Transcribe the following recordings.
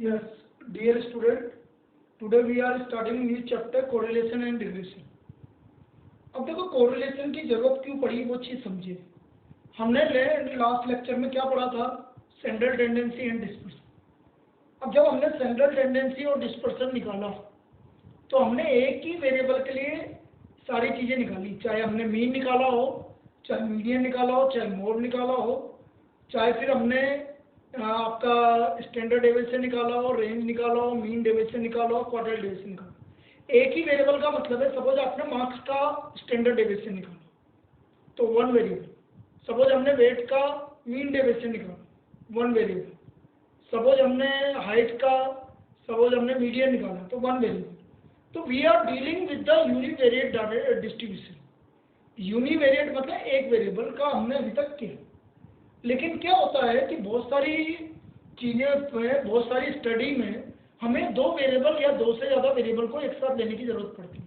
Yes, dear student, today we are starting new chapter correlation and regression. अब देखो correlation की जरूरत क्यों पड़ी वो चीज समझिए। हमने लास्ट लेक्चर में क्या पढ़ा था? Central tendency and dispersion. अब जब हमने सेंट्रल टेंडेंसी और डिस्पर्सन निकाला तो हमने एक ही वेरिएबल के लिए सारी चीजें निकाली, चाहे हमने मीन निकाला हो, चाहे मीडियन निकाला हो, चाहे मोड निकाला हो, चाहे फिर हमने आपका स्टैंडर्ड डेविएशन निकाला हो, रेंज निकाला हो, मीन डेविएशन निकाला हो, क्वार्टाइल डेविएशन निकाला। एक ही वेरिएबल का मतलब है, सपोज आपने मार्क्स का स्टैंडर्ड डेविएशन निकाला तो वन वेरिएबल। सपोज हमने वेट का मीन डेविएशन निकाला, वन वेरिएबल। सपोज हमने हाइट का, सपोज हमने मीडियन निकाला तो वन वेरिएबल। तो we are dealing with the univariate data distribution. Univariate मतलब एक वेरिएबल का हमने अभी तक किया। लेकिन क्या होता है कि बहुत सारी चीज़ें में, बहुत सारी स्टडी में हमें दो वेरिएबल या दो से ज़्यादा वेरिएबल को एक साथ लेने की ज़रूरत पड़ती है।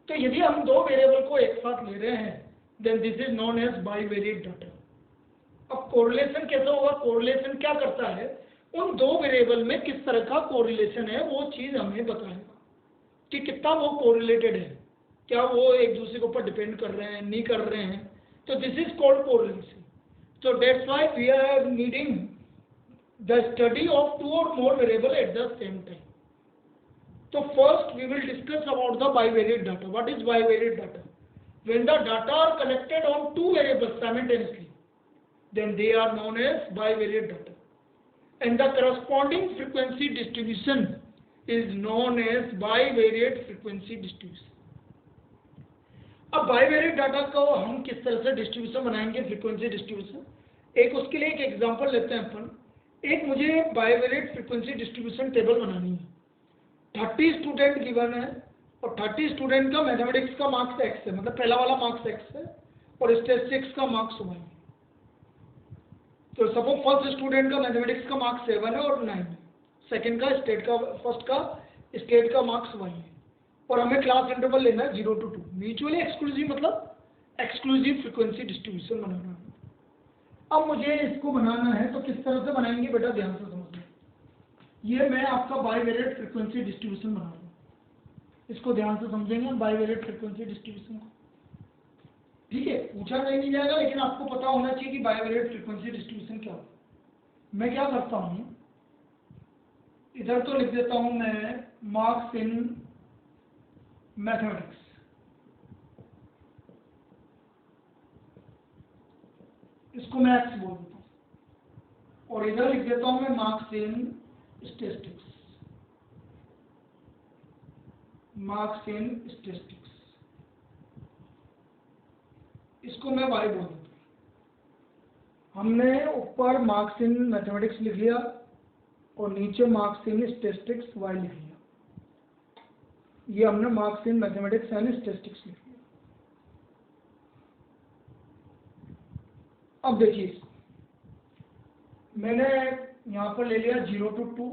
तो यदि हम दो वेरिएबल को एक साथ ले रहे हैं then this is known as bivariate data. अब कोरिलेशन कैसे होगा? कोरिलेशन क्या करता है, उन दो वेरिएबल में किस तरह का कोरिलेशन है वो चीज़ हमें बताएगा कि कितना वो कोरिलेटेड है, क्या वो एक दूसरे के ऊपर डिपेंड कर रहे हैं, नहीं कर रहे हैं। तो this is called correlation. So that's why we are needing the study of two or more variable at the same time. So first we will discuss about the bivariate data. What is bivariate data? When the data are collected on two variables simultaneously, then they are known as bivariate data. And the corresponding frequency distribution is known as bivariate frequency distribution. अब bivariate data को हम किस तरह से distribution बनाएंगे, frequency distribution. एक उसके लिए एक एग्जांपल लेते हैं अपन। एक मुझे बाइवेरिएट फ्रीक्वेंसी डिस्ट्रीब्यूशन टेबल बनानी है। 30 स्टूडेंट गिवन है और 30 स्टूडेंट का मैथमेटिक्स का मार्क्स एक्स है, मतलब पहला वाला मार्क्स एक्स है और स्टैटिस्टिक्स का मार्क्स वाई है। तो सपोज फर्स्ट स्टूडेंट का मैथमेटिक्स का मार्क्स 7 है और 9 है, सेकेंड का फर्स्ट का स्टेट का मार्क्स वाई है और हमें क्लास इंटरवल लेना है 0 to 2। म्यूचुअली एक्सक्लूसिव मतलब एक्सक्लूसिव फ्रीक्वेंसी डिस्ट्रीब्यूशन बनाना है। अब मुझे इसको बनाना है तो किस तरह से बनाएंगे बेटा, ध्यान से समझिए। ये मैं आपका बाइवेरिएट फ्रीक्वेंसी डिस्ट्रीब्यूशन बना रहा हूँ, इसको ध्यान से समझेंगे बाइवेरिएट फ्रीक्वेंसी डिस्ट्रीब्यूशन को। ठीक है, पूछा नहीं जाएगा लेकिन आपको पता होना चाहिए कि बाइवेरिएट फ्रीक्वेंसी डिस्ट्रीब्यूशन क्या होता है। मैं क्या करता हूँ, इधर तो लिख देता हूँ मैं मार्क्स इन मैथमेटिक्स, इसको मैं एक्स बोल देता हूँ और इधर लिख देता हूँ मैं marks in statistics, marks in statistics, इसको मैं वाई बोल देता हूँ। हमने ऊपर मार्क्स इन मैथमेटिक्स लिख लिया और नीचे मार्क्स इन स्टैटिस्टिक्स वाई लिख लिया। ये हमने marks in mathematics and statistics लिख लिया। अब देखिए मैंने यहाँ पर ले लिया 0 to 2,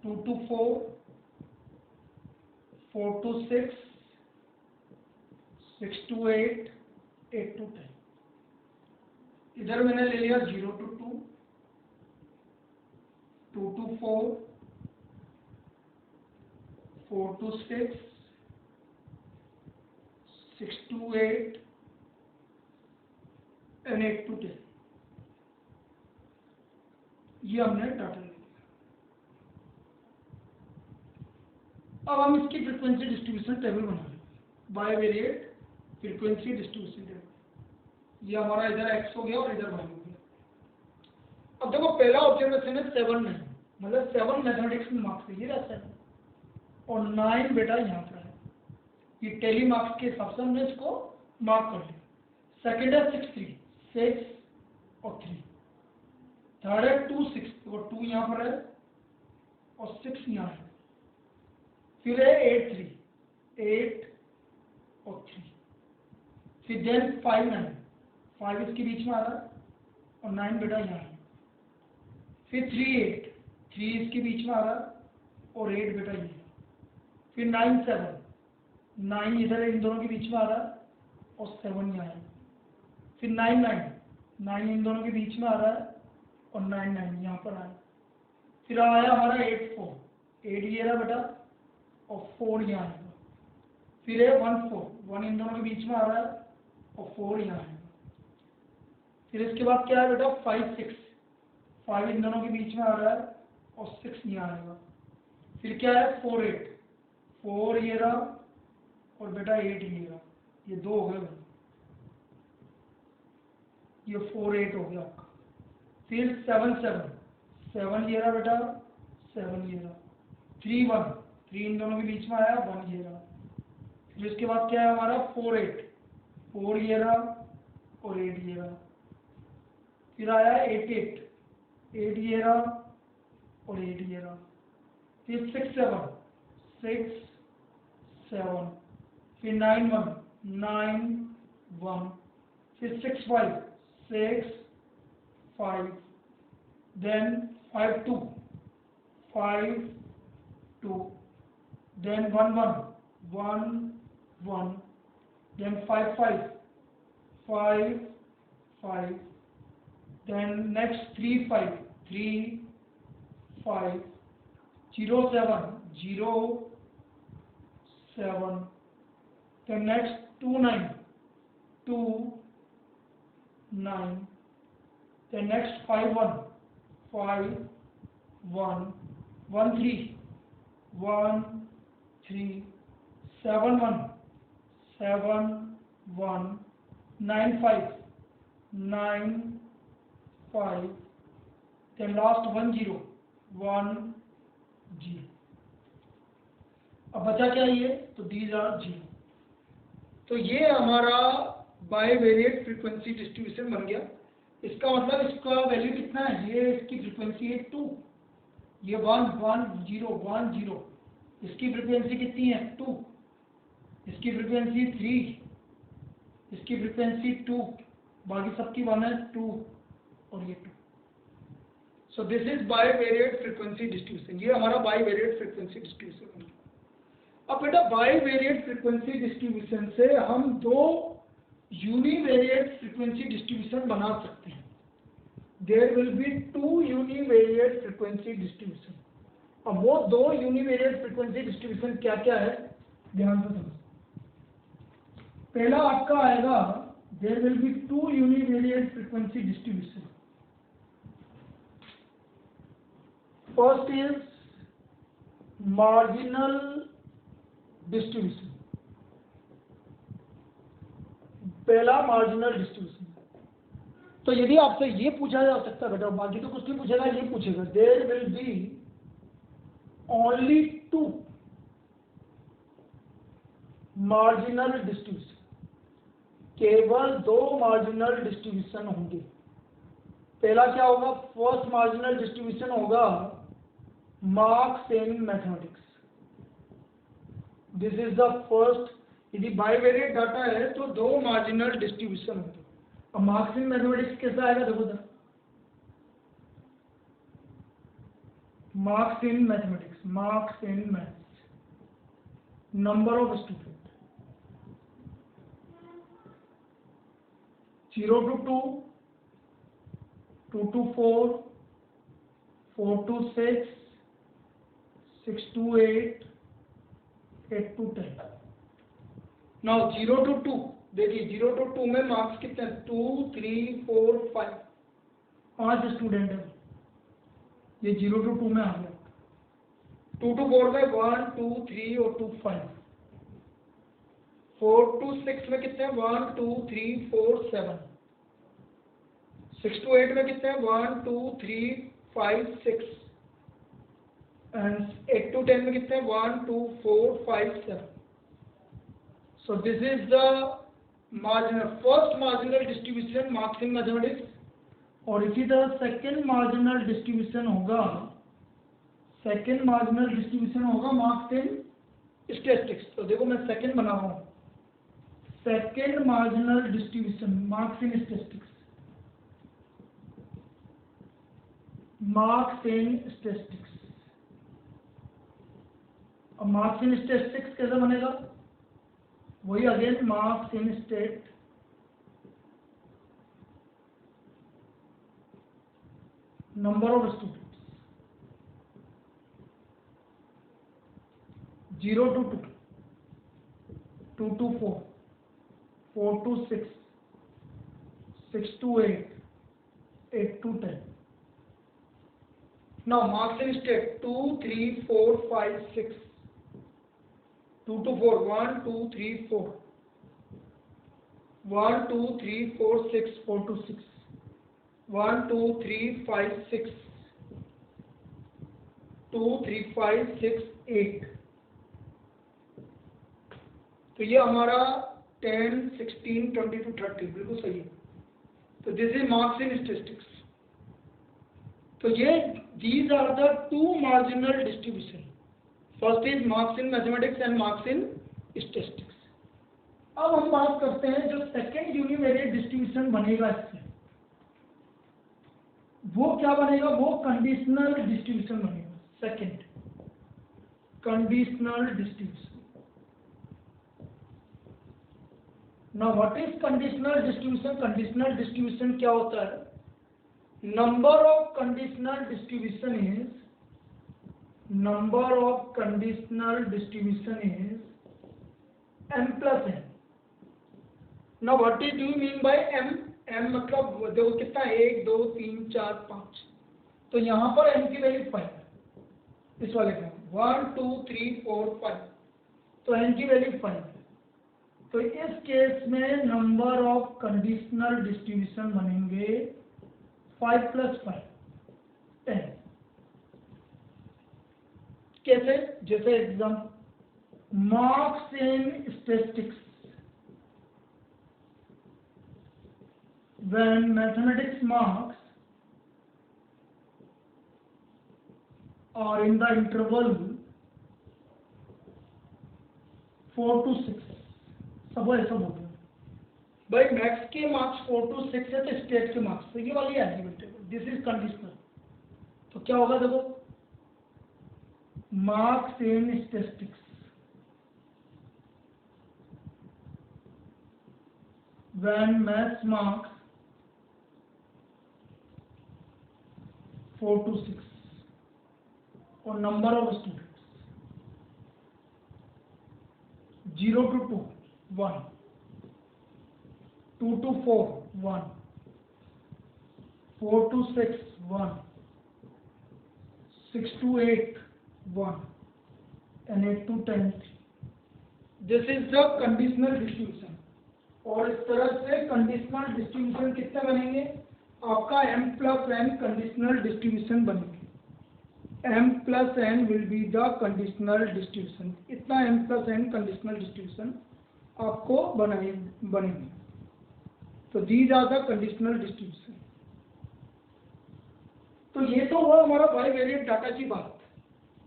2 to 4, 4 to 6, 6 to 8, 8 to 10। इधर मैंने ले लिया 0 to 2, 2 to 4, 4 to 6, 6 to 8 and 8 to 10। ये हमने डाटा ले लिया। अब हम इसकी फ्रीक्वेंसी डिस्ट्रीब्यूशन टेबल बना लेंगे, बाइवेरिएट फ्रीक्वेंसी डिस्ट्रीब्यूशन टेबल। ये हमारा इधर एक्स हो गया और इधर वाई हो गया। अब देखो पहला ऑब्जर्वेशन है 7 9, मतलब 7 मैथमेटिक्स में मार्क्स है, ये रहा 7 और 9 बेटा यहाँ पर है। ये टेली मार्क्स के हिसाब से हमने इसको मार्क कर लिया। सेकेंड है 6 3, 6 और 3। थर्ड है 2 6 और 2 यहाँ पर है और 6 यहाँ है। फिर है 8 3, 8 और 3। फिर देन 5 9, 5 इसके बीच में आ रहा है और 9 बेटा यहाँ है। फिर 3 8, 3 इसके बीच में आ रहा है और 8 बेटा ये है। फिर 9 7, 9 इधर इन दोनों के बीच में आ रहा है और 7 यहाँ है। फिर 9 9, 9 इन दोनों के बीच में आ रहा है और 9 9 यहाँ पर आया। फिर आया हमारा 8 4, 8 ये रहा बेटा और 4 यहाँ आएगा। फिर है 1 4, 1 इन दोनों के बीच में आ रहा है और 4 यहाँ आएगा। फिर इसके बाद क्या है बेटा 5 6, 5 इन दोनों के बीच में आ रहा है और 6 यहाँ आएगा। फिर क्या है 4 8, 4 ये रहा और बेटा 8 ये रहा, ये 2 हो गए, ये 4 8 हो गया आपका। फिर 7 7, 7 ये रहा बेटा, 7 ये रहा। 3 1, 3 इन दोनों के बीच में आया, 1 ये रहा। फिर इसके बाद क्या है हमारा 4 8, 4 ये रहा और 8 ये रहा। फिर आया 8 8, 8 ये रहा और 8 ये रहा। फिर 6 7, 6 7। फिर 9 1, 9 1। फिर 6 5, 6 5। Then 5 2, 5 2। Then 1 1, 1 1। Then 5 5, 5 5। Then next 3 5, 3 5। 0 7, 0 7। Then next 2 9, 2 9। Then next 5 1, 5 1। 1 3, 1 3। 7 1, 7 1। 9 5, 9 5। Then last 1 0, 1 0। अब बचा क्या ये, तो these are 0। तो ये हमारा बाइवेरिएट फ्रीक्वेंसी डिस्ट्रीब्यूशन बन गया। इसका मतलब इसका वैल्यू कितना है, ये इसकी फ्रीक्वेंसी है 2, ये 1 1 0 1 0। इसकी फ्रीक्वेंसी कितनी है 2, इसकी फ्रीक्वेंसी 3, इसकी फ्रीक्वेंसी 2, बाकी सबकी 1 है 2 और ये 2। सो this is bivariate frequency distribution. ये हमारा बाइवेरिएट फ्रीक्वेंसी डिस्ट्रीब्यूशन बन गया। अब बेटा बाइवेरिएट फ्रीक्वेंसी डिस्ट्रीब्यूशन से हम दो यूनिवेरिएट फ्रीक्वेंसी डिस्ट्रीब्यूशन बना सकते हैं। There will be 2 univariate frequency distribution. अब वो दो यूनिवेरिएट फ्रीक्वेंसी डिस्ट्रीब्यूशन क्या क्या है, ध्यान से समझो। पहला आपका आएगा, there will be 2 univariate frequency distribution. First is marginal distribution. पहला मार्जिनल डिस्ट्रीब्यूशन। तो यदि आपसे ये पूछा जा सकता है बेटा, बाकी तो कुछ नहीं पूछेगा, ये पूछेगा there will be only 2 marginal distribution. केवल 2 मार्जिनल डिस्ट्रीब्यूशन होंगे। पहला क्या होगा, फर्स्ट मार्जिनल डिस्ट्रीब्यूशन होगा marks in mathematics. This is the first. यदि बाइवेरिएट डाटा है तो 2 मार्जिनल डिस्ट्रीब्यूशन होंगे। अब मार्क्स इन मैथमेटिक्स कैसा आएगा, देखो sir, marks in mathematics, marks in maths, number of student 0 to 2, 2 to 4, 4 to 6, 6 to 8, 8 to 10। Now 0 to 2, देखिए 0 to 2 में मार्क्स कितने हैं, 2 3 4 5, 5 स्टूडेंट है। ये 0 to 2 में आ गया। 2 to 4 में 1 2 3 और 2 5। 4 to 6 में कितने हैं, 1 2 3 4 7। 6 to 8 में कितने हैं, 1 2 3 5 6। एंड 8 to 10 में कितने हैं, 1 2 4 5 7। So this is the first marginal distribution marks in mathematics। और इसी तरह सेकेंड मार्जिनल डिस्ट्रीब्यूशन होगा, सेकेंड मार्जिनल डिस्ट्रीब्यूशन होगा मार्क्स इन स्टैटिस्टिक्स। तो देखो मैं सेकेंड बना रहा हूँ, second marginal distribution marks in statistics, marks in statistics. अब मार्क्स इन स्टैटिस्टिक्स कैसे बनेगा, वही again marks in number of students 0 to 2, 2 to 4, 4 to 6, 6 to 8, 8 to 10. Now marks in state 2, 3, 4, 5, 6. 2 to 4, 1, 2, 3, 4. 1, 2, 3, 4, 6, 4 to 6. 1, 2, 3, 5, 6. 2, 3, 5, 6, 8. तो ये हमारा 10, 16, 20 to 30 बिल्कुल सही है. तो this is marks in statistics. तो ये these are the two marginal distribution. First is marks in mathematics and marks in statistics. अब हम बात करते हैं जो सेकेंड यूनिवेरिएट डिस्ट्रीब्यूशन बनेगा इससे, वो क्या बनेगा, वो कंडीशनल डिस्ट्रीब्यूशन बनेगा. Second conditional distribution. Now what is conditional distribution? Conditional distribution क्या होता है? Number of conditional distribution is m plus n. Now what do you mean by m? m मतलब देखो कितना, 1 2 3 4 5. तो यहाँ पर m की वैल्यू 5 है. इस वाले में 1 2 3 4 5, तो n की वैल्यू 5 है. तो इस केस में नंबर ऑफ कंडीशनल डिस्ट्रीब्यूशन बनेंगे 5 plus 5, 10. कैसे? जैसे exam marks in statistics, when mathematics marks और इन द इंटरवल 4 to 6. सब ऐसा बोलते हैं भाई, मैथ्स के मार्क्स 4 to 6 है तो स्टेट के मार्क्स, तो ये वाली एलिमेंट है. This is conditional. तो क्या होगा देखो, marks in statistics when maths marks 4 to 6 और number of students 0 to 2, 1. 2 to 4, 1. 4 to 6, 1. 6 to 8, 1. And 8 to 10. This is the conditional distribution. और इस तरह से कंडीशनल डिस्ट्रीब्यूशन कितने बनेंगे? आपका m plus n conditional distribution बनेंगे. m plus n will be the conditional distribution. इतना m plus n conditional distribution आपको बनेंगे. तो these are the conditional distribution. तो ये तो हुआ हमारा बाइवेरिएट डाटा की बात.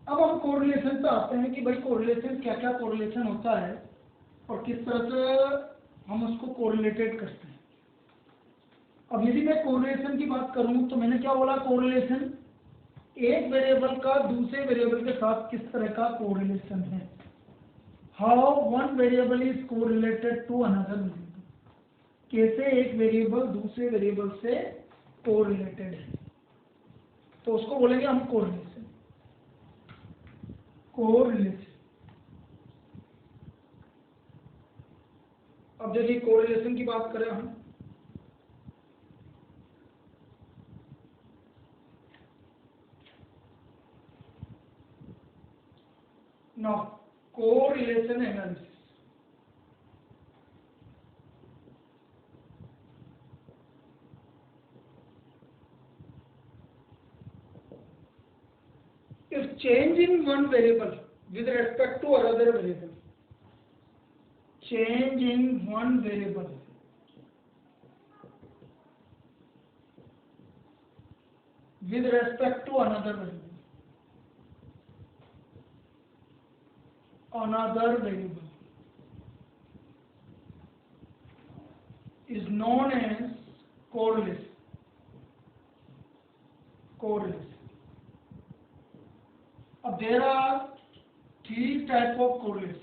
अब हम कोरिलेशन पे आते हैं कि भाई कोरिलेशन क्या क्या कोरिलेशन होता है और किस तरह से हम उसको कोरिलेटेड करते हैं. अब यदि मैं कोरिलेशन की बात करूं तो मैंने क्या बोला, कोरिलेशन एक वेरिएबल का दूसरे वेरिएबल के साथ किस तरह का कोरिलेशन है. How one variable is correlated to another variable. कैसे एक वेरिएबल दूसरे वेरिएबल से कोरिलेटेड है, तो उसको बोलेंगे हम कोरिलेशन. कोरिलेशन. अब देखिए कोरिलेशन की बात करें हम, now correlation analysis. If change in one variable with respect to another variable, change in one variable with respect to another variable is known as correlation. There are three types of correlation.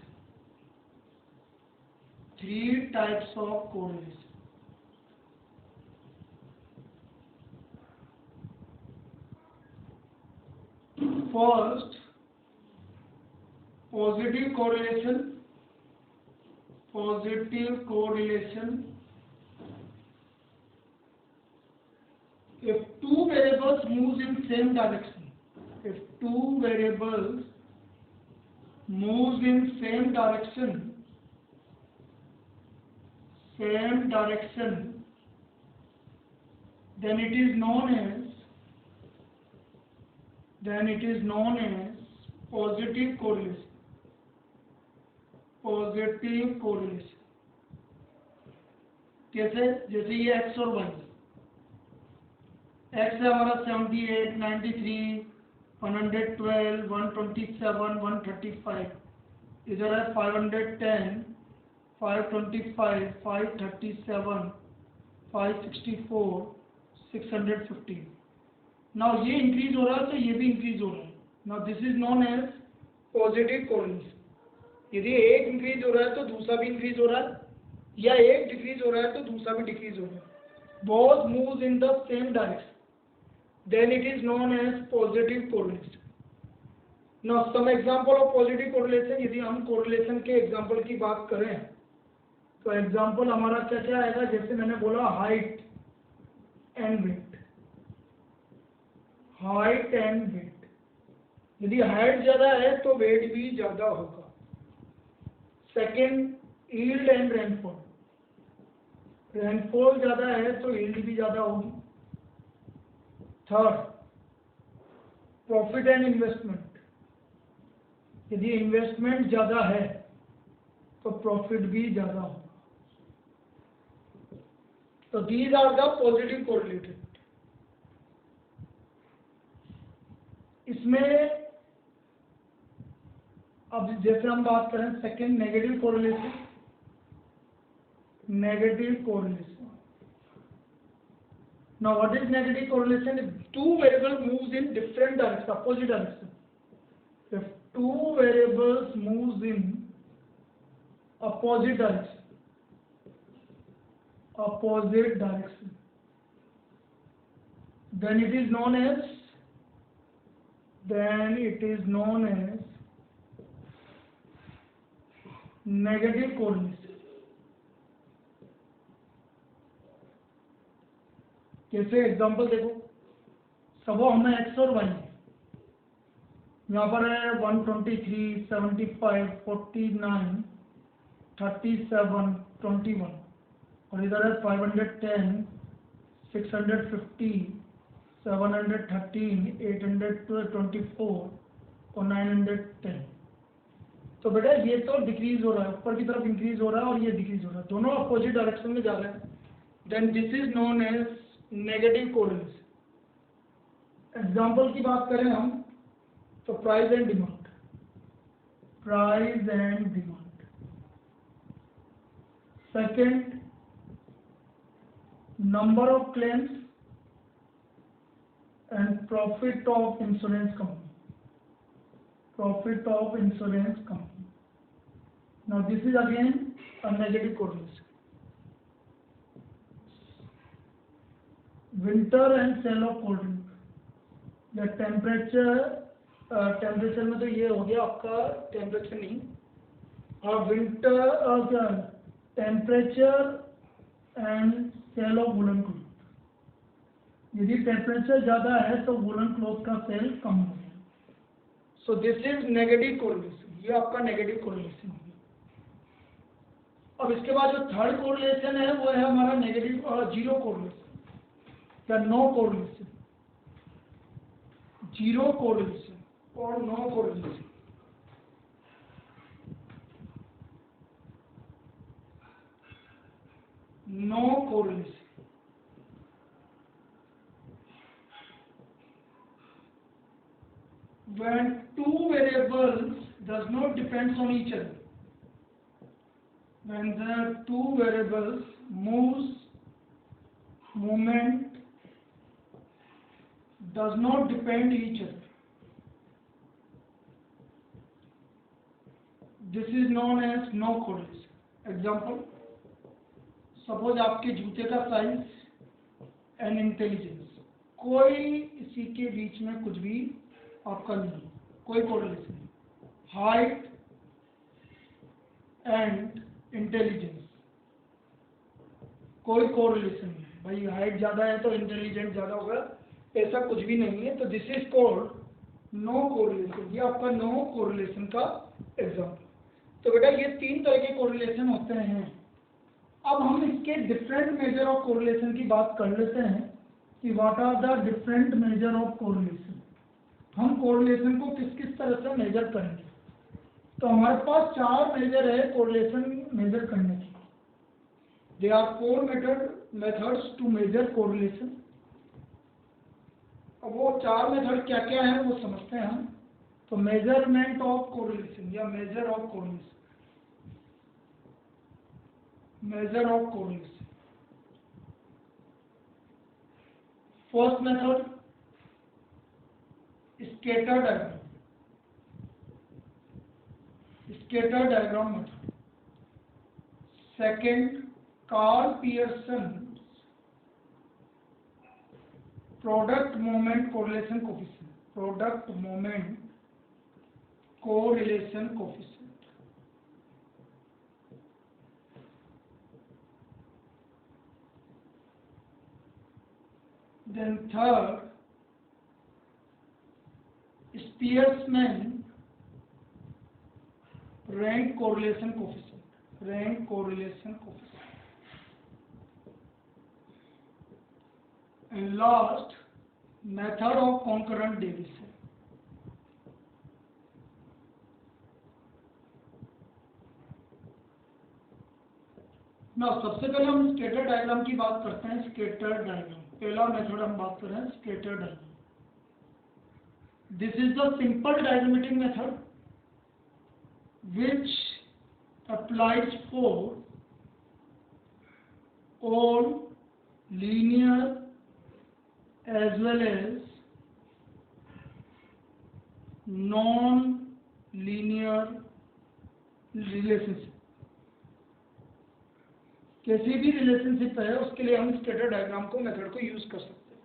first, positive correlation. If two variables moves in same direction, then it is known as positive correlation. कैसे? जैसे ये x और y, x है हमारा 78, 93, 112, 127, 135, इधर है 510, 525, 537, 564, 615. Now ये increase हो रहा है तो ये भी इंक्रीज हो रहा है. Now this is known as positive correlation. यदि एक इंक्रीज हो रहा है तो दूसरा भी इंक्रीज हो रहा है, या एक डिक्रीज हो रहा है तो दूसरा भी डिक्रीज हो रहा है. Both moves in the same direction, then it is known as positive correlation. Now some example of positive correlation. यदि हम correlation के example की बात करें तो example हमारा क्या क्या आएगा? जैसे मैंने बोला height and weight. यदि height ज़्यादा है तो weight भी ज़्यादा होगा. Second, yield and rainfall. rainfall ज़्यादा है तो yield भी ज़्यादा होगी. Third, profit and investment. यदि इन्वेस्टमेंट ज़्यादा है तो प्रॉफिट भी ज़्यादा होगा. तो these are the positive correlated. इसमें अब जैसे हम बात करें second, negative correlation. Now what is negative correlation? If two variables moves in different direction, opposite direction. If two variables moves in opposite direction, then it is known as negative correlation. कैसे? Example देखो, सबो हमें x और y है. यहाँ पर है 123, 75, 49, 37, 21, और इधर है 510, 650, 713, 824 और 910. तो बेटा ये तो डिक्रीज हो रहा है, ऊपर की तरफ इंक्रीज हो रहा है और ये डिक्रीज हो रहा है, दोनों अपोजिट डायरेक्शन में जा रहे हैं. Then this is known as negative correlation. Example की बात करें हम तो price and demand. Second, number of claims and profit of insurance company. Now this is again a negative correlation. Winter and sale of cold drink. The temperature में तो ये हो गया आपका टेम्परेचर नहीं, और विंटर क्या temperature and sale of woollen cloth. यदि टेम्परेचर ज़्यादा है तो वुलन क्लॉथ का सेल कम हो गया. So this is negative correlation. ये आपका नेगेटिव कोरिलेशन हो गया. अब इसके बाद जो थर्ड कोरिलेशन है वो है हमारा नेगेटिव जीरो कोरिलेशन या नो कोरिलेशन. जीरो कोरिलेशन और no correlation. No correlation. When two variables does not depend on each other. When the two variables movement does not depend each other. This is known as no correlation. Example, suppose आपके जूते का size and intelligence, कोई इसी के बीच में कुछ भी आपका नहीं, कोई कोरिलेशन नहीं। हाइट एंड इंटेलिजेंस, कोई कोरिलेशन नहीं है भाई, हाइट ज़्यादा है तो इंटेलिजेंट ज़्यादा होगा, ऐसा कुछ भी नहीं है। तो this is called no correlation, ये आपका नो कोरिलेशन का एग्जाम्पल। तो बेटा ये 3 तरह के कोरिलेशन होते हैं। अब हम इसके डिफरेंट मेजर ऑफ कोरिलेशन की बात कर लेते हैं कि what are the different measure of correlation. हम कोरिलेशन को किस किस तरह से मेजर करेंगे। तो हमारे पास 4 मेजर है कोरिलेशन मेजर करने की। There are 4 methods to measure correlation. अब वो 4 मेथड क्या क्या है वो समझते हैं हम। तो मेजरमेंट ऑफ कोरिलेशन या measure of correlation, measure of correlation. First method scatter diagram, scatter diagram method. Second Karl Pearson product moment correlation coefficient, product moment correlation coefficient. Then third Spearman rank correlation coefficient, rank correlation coefficient. And last, method of concurrent division. ना सबसे पहले हम scatter diagram की बात करते हैं। Scatter diagram पहला method हम बात कर रहे हैं, scatter diagram. This is the simple diagrammatic method which applies for all linear as well as non-linear relationship। किसी भी रिलेशनशिप है उसके लिए हम स्कैटर डायग्राम को मेथड को यूज कर सकते हैं।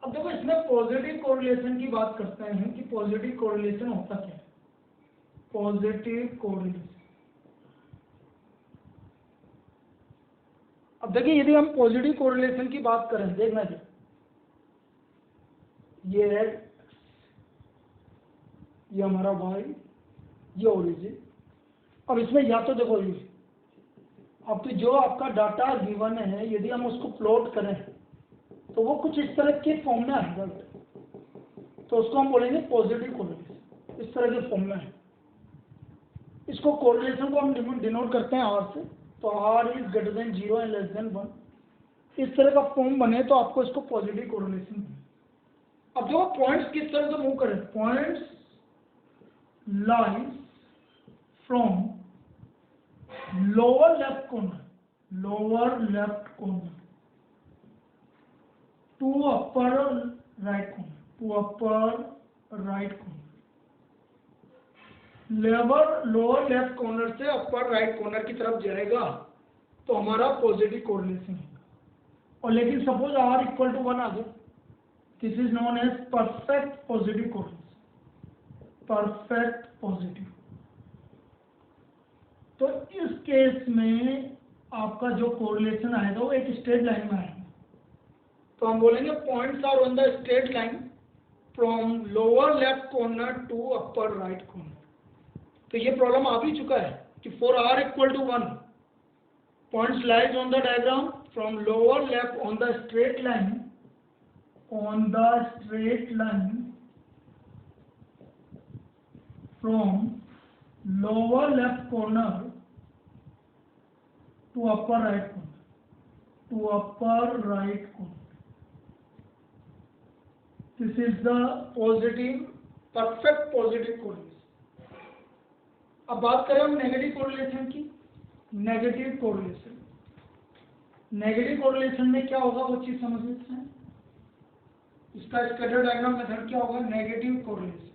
अब देखो इसमें पॉजिटिव कोरिलेशन की बात करते हैं कि पॉजिटिव कोरिलेशन होता क्या है। पॉजिटिव कोरिलेशन, अब देखिए यदि हम पॉजिटिव कोरिलेशन की बात करें, देखना जी ये है ये हमारा वाई, ये ओरिजिन। अब इसमें या तो देखो ये अब तो जो आपका डाटा गिवन है यदि हम उसको प्लॉट करें तो वो कुछ इस तरह के फॉर्म में आएगा, तो उसको हम बोलेंगे पॉजिटिव कोरिलेशन। इस तरह के फॉर्म में है। इसको कोरिलेशन को हम डिनोट करते हैं आर से। तो r is greater than 0 and less than 1। इस तरह का फॉर्म बने तो आपको इसको पॉजिटिव कोरिलेशन। अब जो पॉइंट्स किस तरह से मूव करें, points lies from lower left corner, lower left corner to upper right corner, to upper right corner. Lower left corner से अपर राइट कॉर्नर की तरफ जाएगा तो हमारा पॉजिटिव कोरिलेशन है। और लेकिन सपोज आर इक्वल टू 1 आ गया, this is known as perfect positive correlation, perfect positive. तो इस केस में आपका जो कोरिलेशन आएगा वो एक स्ट्रेट लाइन में आएगा। तो हम बोलेंगे points are on the straight line from lower left corner to upper right corner. तो ये प्रॉब्लम आ भी चुका है कि for r equal to 1 points lies on the diagram from lower left on the straight line, on the straight line from lower left corner to upper right corner, to upper right corner. This is the positive, perfect positive correlation. अब बात करें हम negative correlation की। Negative correlation, negative correlation में क्या होगा वो चीज समझ लेते हैं। इसका स्कैटर डायग्राम मेथड क्या होगा, नेगेटिव कोरिलेशन।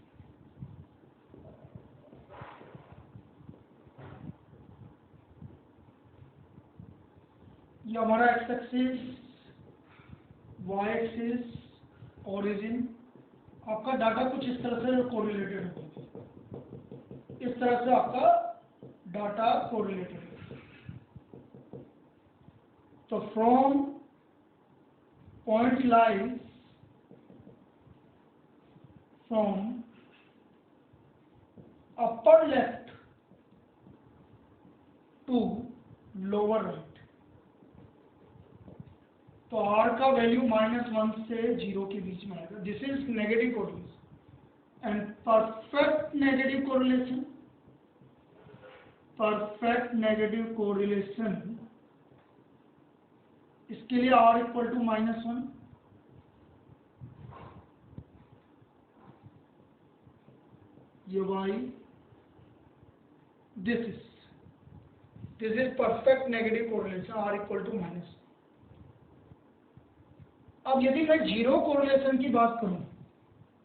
ये हमारा x axis, y axis origin, आपका डाटा कुछ इस तरह से कोरिलेटेड होगा, इस तरह से आपका डाटा कोरिलेटेड होगा। तो from point lies from upper left to lower right, तो r का वैल्यू -1 से 0 के बीच में आएगा। This is negative correlation and perfect negative correlation, perfect negative correlation, इसके लिए r इक्वल टू -1, ये y, this is perfect negative correlation, r equal to -1। अब यदि मैं जीरो कोरिलेशन की बात करूं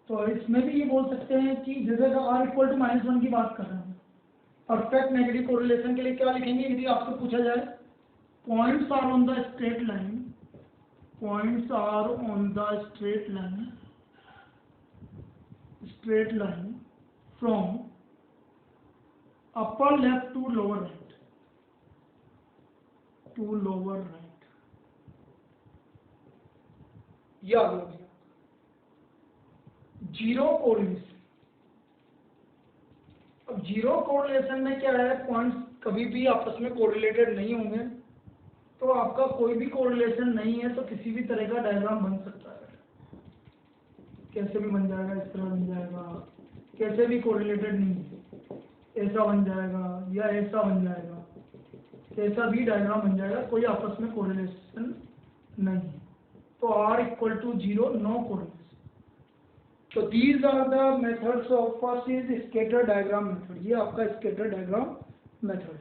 तो इसमें भी ये बोल सकते हैं कि जैसे r इक्वल टू -1 की बात कर रहे हैं, परफेक्ट नेगेटिव कोरिलेशन के लिए क्या लिखेंगे? यदि आपसे पूछा जाए points are on the straight line, points are on the straight line from upper left to lower right, याद हो गया। जीरो कोरिलेशन, अब जीरो कोरिलेशन में क्या है, पॉइंट्स कभी भी आपस में कोरिलेटेड नहीं होंगे, तो आपका कोई भी कोरिलेशन नहीं है तो किसी भी तरह का डायग्राम बन सकता है, कैसे भी बन जाएगा, इस तरह बन जाएगा, कैसे भी कोरिलेटेड नहीं है, ऐसा बन जाएगा या ऐसा बन जाएगा, कैसा भी डायग्राम बन जाएगा, कोई आपस में कोरिलेशन नहीं है। तो r equal to 0, no correlation. तो these are the methods of first is scatter diagram method, ये आपका स्कैटर डायग्राम मेथड है।